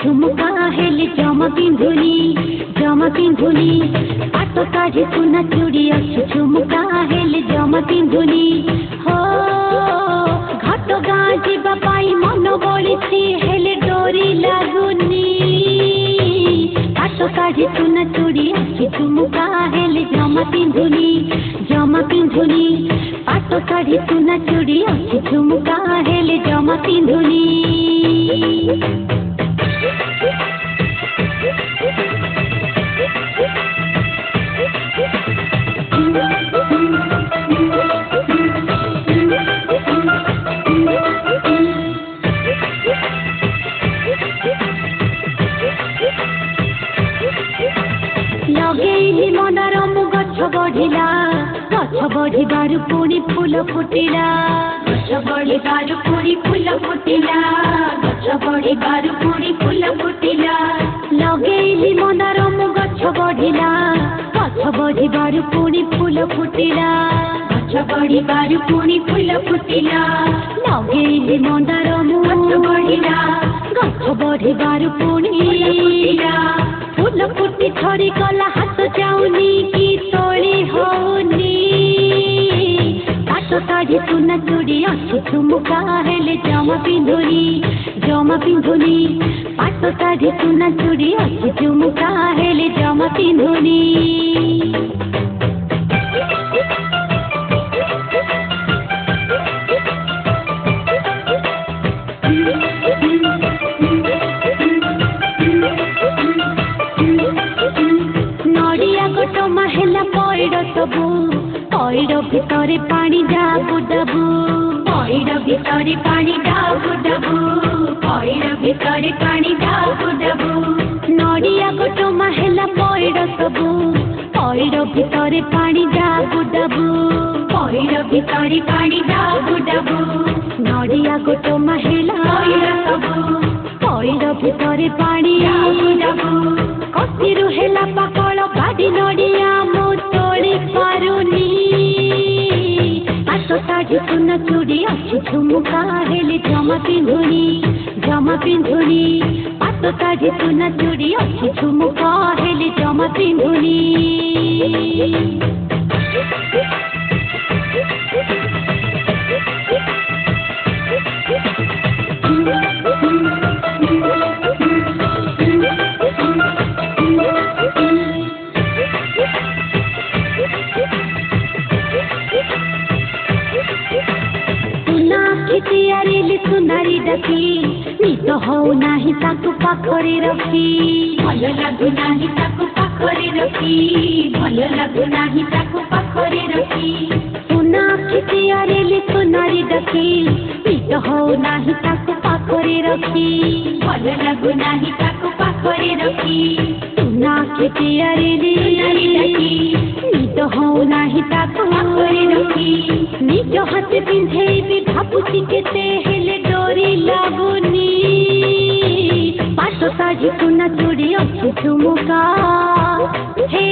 झुमुका हेले जमा पिंधुनी पाट काढ़ी सुना चूड़ी अच्छी झुमुका हेले जमा पिंधुनी हो घाट गाँ जीवा पाई मन बड़ी हेले डोरी लगुनी पाट काढ़ी सुना चूड़ी अच्छी झुमुका हेले जमा पिंधुनी पाट काढ़ी सुना चूड़ी अच्छी झुमुका हेले जमा पिंधुनी लगेली मनर मु गछ बढ़िबारु पुणी फूल फुटिला गछ बढ़िबारु पुणी फूल फुटिला गछ बढ़िबारु पुणी फूल फुटिला लगेली मनर मु गछ बढ़िबारु पुणी फूल फुटिला गछ बढ़िबारु पुणी फूल फुटिला लगेली मनर मु गछ बढ़िबारु पुणी फूल फुटी छड़ी गला हाथ जाऊनी की तोड़ी होनी पाट काढ़ी सुना चूड़ी अच्छी झुमुका हेले जमा पिंधुनी पाट काढ़ी सुना चूड़ी अच्छी झुमुका हेले जमा पिंधुनी नड़िया गोट माहेला पैड़ सबू पैड़ भितरे पानी डाबू डाबू पैड़ भितरे पानी डाबू डाबू पैड़ भितरे पानी डाबू डाबू नड़िया गोट माहेला पैड़ सबू पैड़ भितरे पानी डाबू डाबू पैड़ भितरे पानी डाबू डाबू नड़िया गोट माहेला पैड़ सबू पैड़ भितरे पानी डाबू डाबू कसिरु हेला पाकल बाड़ी नड़िया मु तोड़ी पारुनी पाट काढ़ी सुना चूड़ी अच्छी झुमुका हेले जमा पिंधुनी पाट काढ़ी सुना चूड़ी अच्छी झुमुका हेले जमा पिंधुनी सुनारी डकी नित हो नाही ताकु पाखरे रखी भल लागु नाही ताकु पाखरे रखी भल लागु नाही ताकु पाखरे रखी सुना खितियारेली सुनारी डकी नित हो नाही ताकु पाखरे रखी भल लागु नाही ताकु पाखरे रखी सुना खितियारेली सुनारी डकी नित हो नाही ताकु पाखरे रखी निज हाथ पिंधेबी भाबुची केते हेले डोरी लागुनी पाट काढ़ी सुना चूड़ी अच्छी झुमुका हे